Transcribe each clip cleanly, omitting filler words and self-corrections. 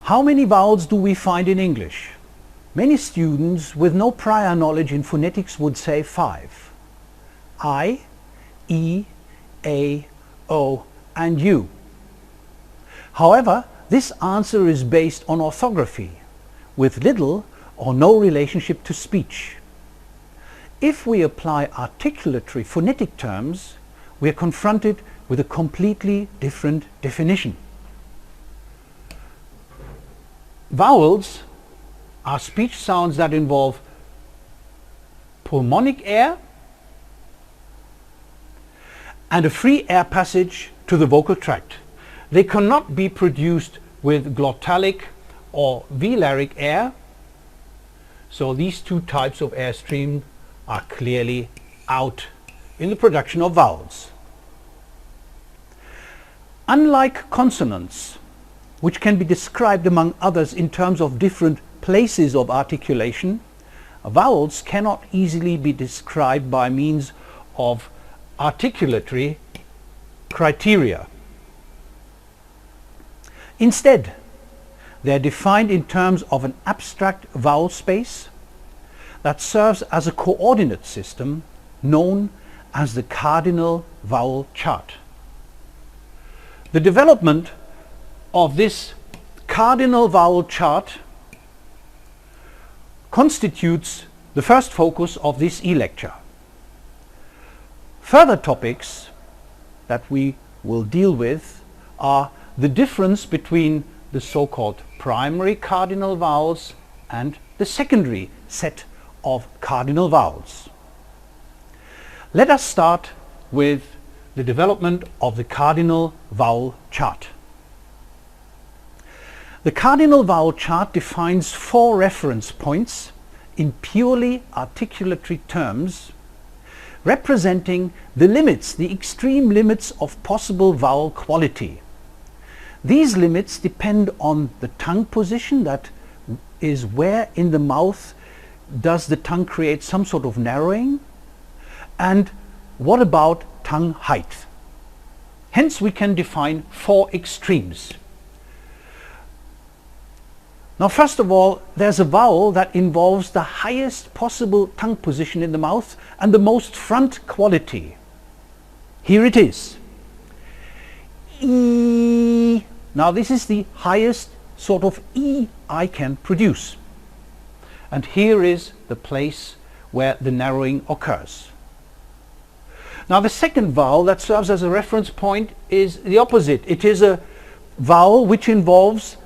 How many vowels do we find in English? Many students with no prior knowledge in phonetics would say 5. I, E, A, O and U. However, this answer is based on orthography, with little or no relationship to speech. If we apply articulatory phonetic terms, we are confronted with a completely different definition. Vowels are speech sounds that involve pulmonic air and a free air passage to the vocal tract. They cannot be produced with glottalic or velaric air, so these two types of airstream are clearly out in the production of vowels. Unlike consonants, which can be described among others in terms of different places of articulation, vowels cannot easily be described by means of articulatory criteria. Instead, they are defined in terms of an abstract vowel space that serves as a coordinate system known as the cardinal vowel chart. The development of this cardinal vowel chart constitutes the first focus of this e-lecture. Further topics that we will deal with are the difference between the so-called primary cardinal vowels and the secondary set of cardinal vowels. Let us start with the development of the cardinal vowel chart. The cardinal vowel chart defines 4 reference points in purely articulatory terms, representing the limits, the extreme limits of possible vowel quality. These limits depend on the tongue position, that is, where in the mouth does the tongue create some sort of narrowing, and what about tongue height. Hence we can define 4 extremes. Now, first of all, there's a vowel that involves the highest possible tongue position in the mouth and the most front quality. Here it is. E. Now this is the highest sort of E I can produce. And here is the place where the narrowing occurs. Now the second vowel that serves as a reference point is the opposite. It is a vowel which involves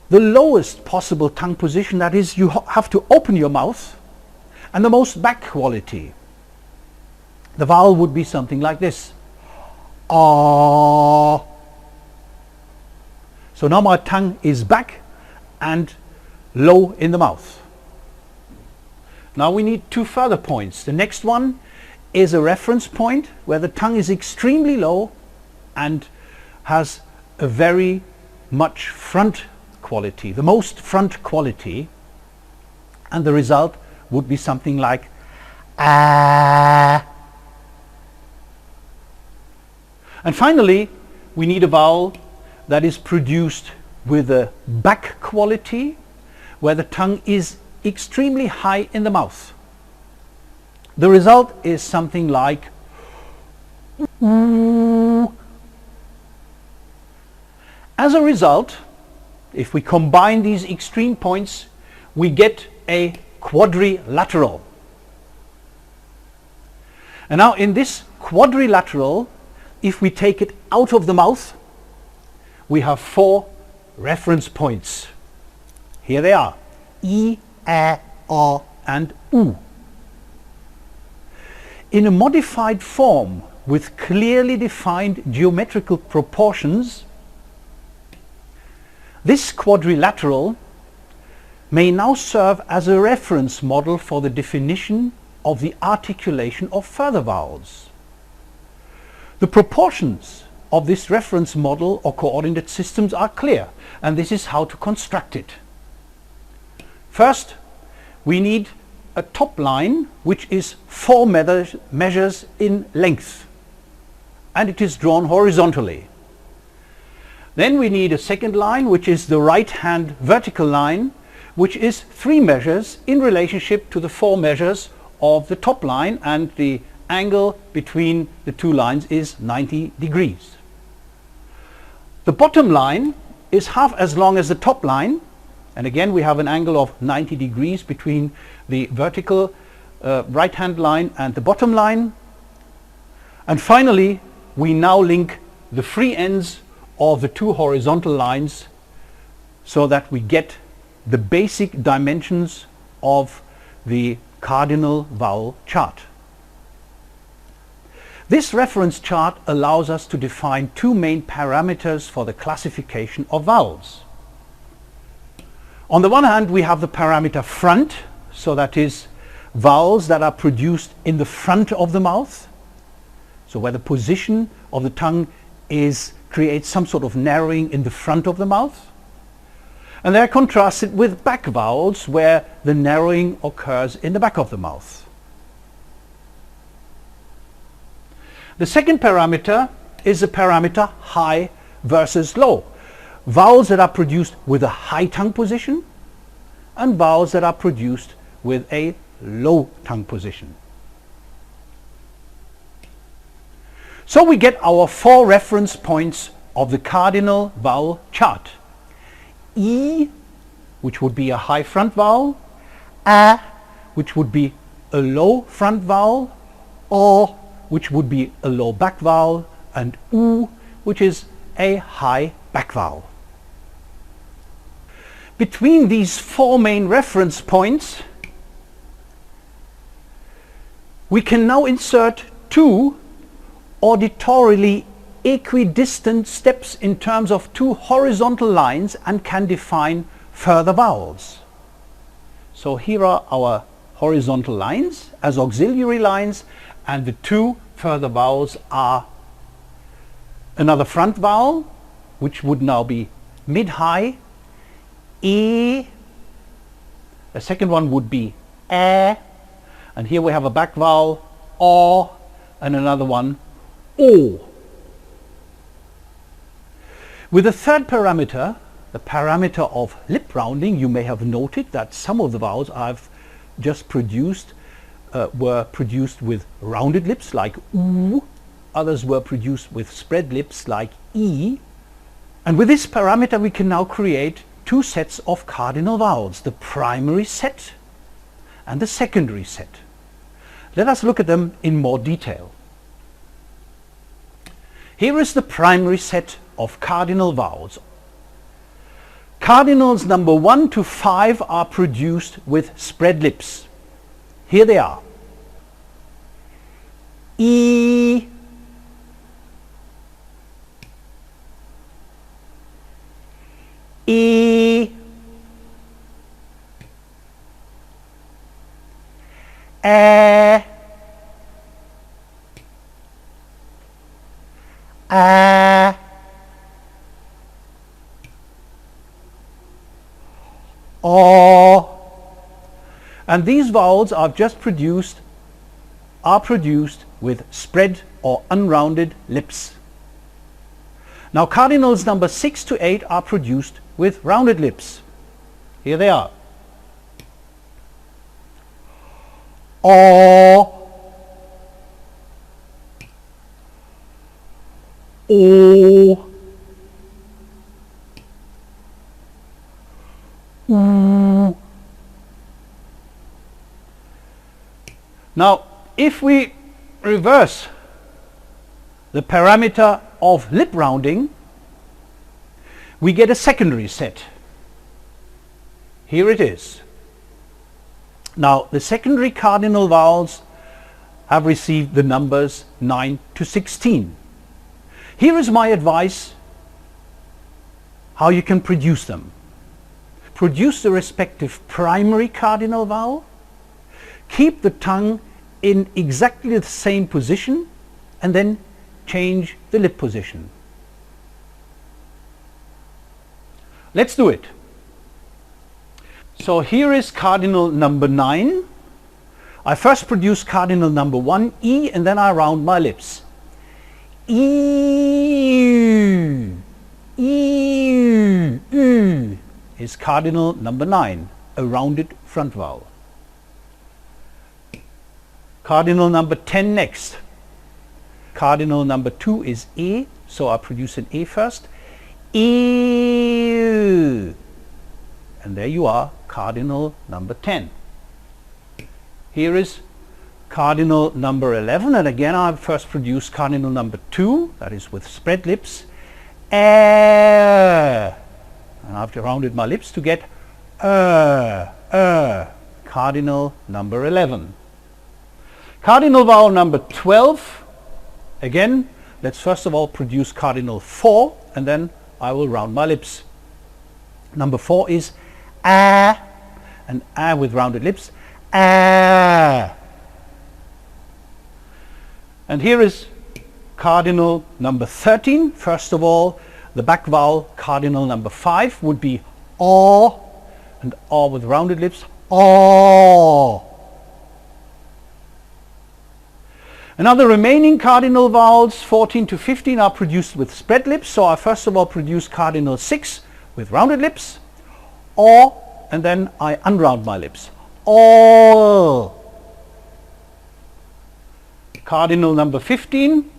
the lowest possible tongue position, that is, you have to open your mouth, and the most back quality. The vowel would be something like this. Ah. So now my tongue is back and low in the mouth. Now we need 2 further points. The next one is a reference point where the tongue is extremely low and has a very much front quality, the most front quality, and the result would be something like ah. And finally, we need a vowel that is produced with a back quality, where the tongue is extremely high in the mouth. The result is something like ooh. As a result, if we combine these extreme points, we get a quadrilateral. And now in this quadrilateral, if we take it out of the mouth, we have 4 reference points. Here they are: E, A, O and U. In a modified form with clearly defined geometrical proportions, this quadrilateral may now serve as a reference model for the definition of the articulation of further vowels. The proportions of this reference model or coordinate systems are clear, and this is how to construct it. First, we need a top line which is 4 measures in length, and it is drawn horizontally. Then we need a second line, which is the right hand vertical line, which is 3 measures in relationship to the 4 measures of the top line, and the angle between the 2 lines is 90 degrees. The bottom line is half as long as the top line, and again we have an angle of 90 degrees between the vertical right hand line and the bottom line. And finally we now link the free ends of the 2 horizontal lines so that we get the basic dimensions of the cardinal vowel chart. This reference chart allows us to define 2 main parameters for the classification of vowels. On the one hand, we have the parameter front, so that is vowels that are produced in the front of the mouth, so where the position of the tongue creates some sort of narrowing in the front of the mouth. And they are contrasted with back vowels, where the narrowing occurs in the back of the mouth. The second parameter is the parameter high versus low. Vowels that are produced with a high tongue position and vowels that are produced with a low tongue position. So we get our 4 reference points of the cardinal vowel chart. E, which would be a high front vowel, A, which would be a low front vowel, O, which would be a low back vowel, and U, which is a high back vowel. Between these 4 main reference points, we can now insert 2 auditorily equidistant steps in terms of 2 horizontal lines and can define further vowels. So here are our horizontal lines as auxiliary lines, and the 2 further vowels are another front vowel, which would now be mid-high, E, the second one would be A, and here we have a back vowel, O, and another one, O. With the third parameter, the parameter of lip rounding, you may have noted that some of the vowels I've just produced were produced with rounded lips like U, others were produced with spread lips like E. And with this parameter we can now create 2 sets of cardinal vowels, the primary set and the secondary set. Let us look at them in more detail. Here is the primary set of cardinal vowels. Cardinals number 1 to 5 are produced with spread lips. Here they are. E, E, A, O, and these vowels I've just produced are produced with spread or unrounded lips. Now cardinals number 6 to 8 are produced with rounded lips. Here they are. O, O, U. Now if we reverse the parameter of lip rounding, we get a secondary set. Here it is. Now the secondary cardinal vowels have received the numbers 9 to 16. Here is my advice how you can produce them. Produce the respective primary cardinal vowel, keep the tongue in exactly the same position, and then change the lip position. Let's do it. So here is cardinal number 9. I first produce cardinal number 1, E, and then I round my lips. E, E. is cardinal number 9, a rounded front vowel. Cardinal number 10 next. Cardinal number 2 is E, so I produce an E first. E. And there you are, cardinal number 10. Here is cardinal number 11, and again I first produce cardinal number 2, that is with spread lips. And I've rounded my lips to get cardinal number 11. Cardinal vowel number 12, again, let's first of all produce cardinal 4, and then I will round my lips. Number 4 is A, and A with rounded lips. A. And here is cardinal number 13. First of all, the back vowel, cardinal number 5, would be O, and O with rounded lips. O. And now the remaining cardinal vowels, 14 to 15, are produced with spread lips. So I first of all produce cardinal 6 with rounded lips. O, and then I unround my lips. O. Cardinal number 15.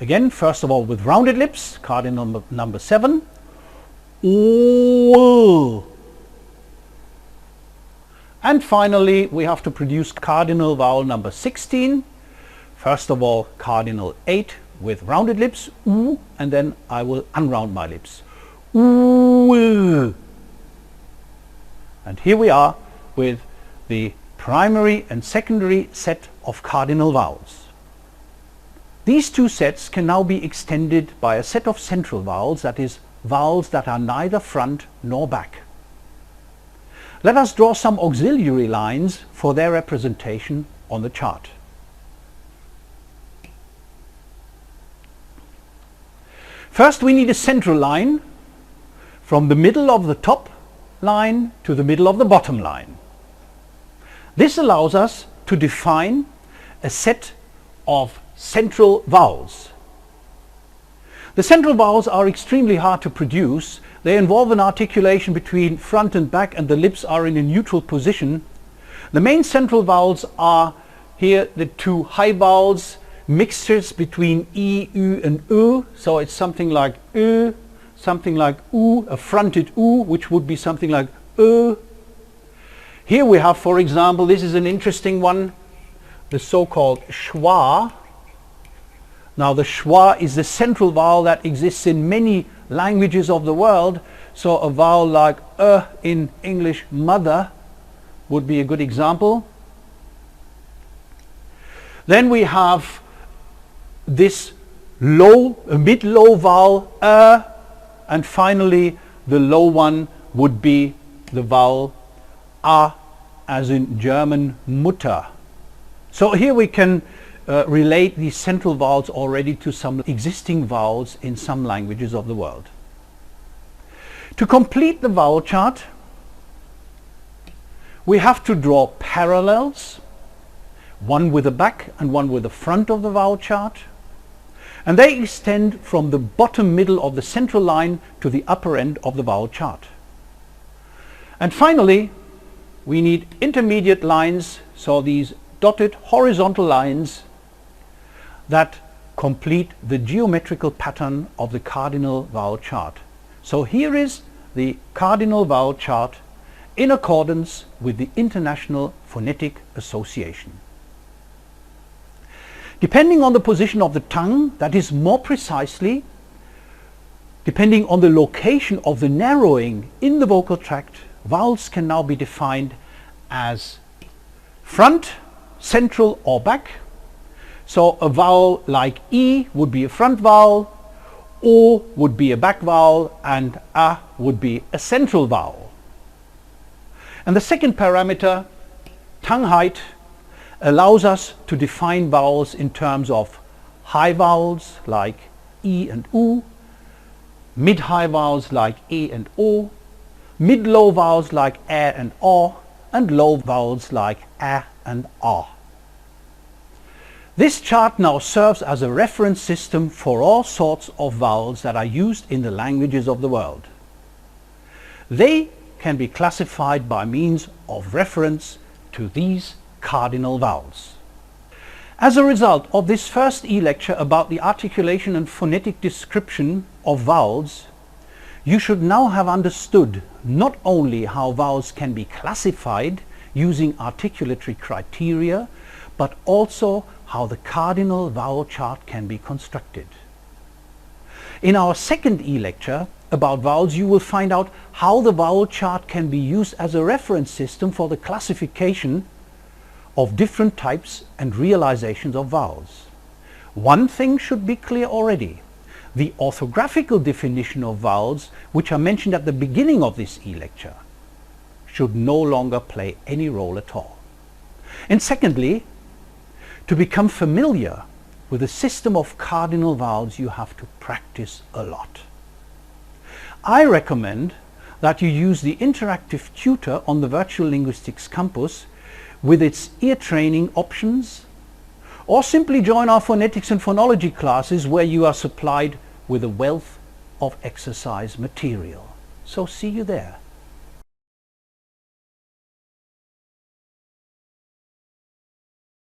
Again, first of all with rounded lips, cardinal number 7. O. And finally, we have to produce cardinal vowel number 16. First of all, cardinal 8 with rounded lips, oo, and then I will unround my lips. Oo. And here we are with the primary and secondary set of cardinal vowels. These two sets can now be extended by a set of central vowels, that is, vowels that are neither front nor back. Let us draw some auxiliary lines for their representation on the chart. First, we need a central line from the middle of the top line to the middle of the bottom line. This allows us to define a set of central vowels. The central vowels are extremely hard to produce. They involve an articulation between front and back, and the lips are in a neutral position. The main central vowels are here the two high vowels, mixtures between E, U and U. So it's something like U, something like U, a fronted U, which would be something like U. Here we have, for example, this is an interesting one, the so-called schwa. Now the schwa is the central vowel that exists in many languages of the world. So a vowel like in English, mother, would be a good example. Then we have this mid-low vowel, and finally the low one would be the vowel a, as in German Mutter. So here we can relate these central vowels already to some existing vowels in some languages of the world. To complete the vowel chart, we have to draw parallels, one with the back and one with the front of the vowel chart, and they extend from the bottom middle of the central line to the upper end of the vowel chart. And finally, we need intermediate lines, so these dotted horizontal lines that complete the geometrical pattern of the cardinal vowel chart. So here is the cardinal vowel chart in accordance with the International Phonetic Association. Depending on the position of the tongue, that is more precisely, depending on the location of the narrowing in the vocal tract, vowels can now be defined as front, central or back. So a vowel like E would be a front vowel, O would be a back vowel, and A would be a central vowel. And the second parameter, tongue height, allows us to define vowels in terms of high vowels like E and U, mid-high vowels like E and O, mid-low vowels like A and O, and low vowels like A and A. This chart now serves as a reference system for all sorts of vowels that are used in the languages of the world. They can be classified by means of reference to these cardinal vowels. As a result of this first e-lecture about the articulation and phonetic description of vowels, you should now have understood not only how vowels can be classified using articulatory criteria, but also how the cardinal vowel chart can be constructed. In our second e-lecture about vowels, you will find out how the vowel chart can be used as a reference system for the classification of different types and realizations of vowels. One thing should be clear already. The orthographical definition of vowels, which are mentioned at the beginning of this e-lecture, should no longer play any role at all. And secondly, to become familiar with the system of cardinal vowels, you have to practice a lot. I recommend that you use the interactive tutor on the Virtual Linguistics Campus with its ear training options, or simply join our phonetics and phonology classes where you are supplied with a wealth of exercise material. So see you there.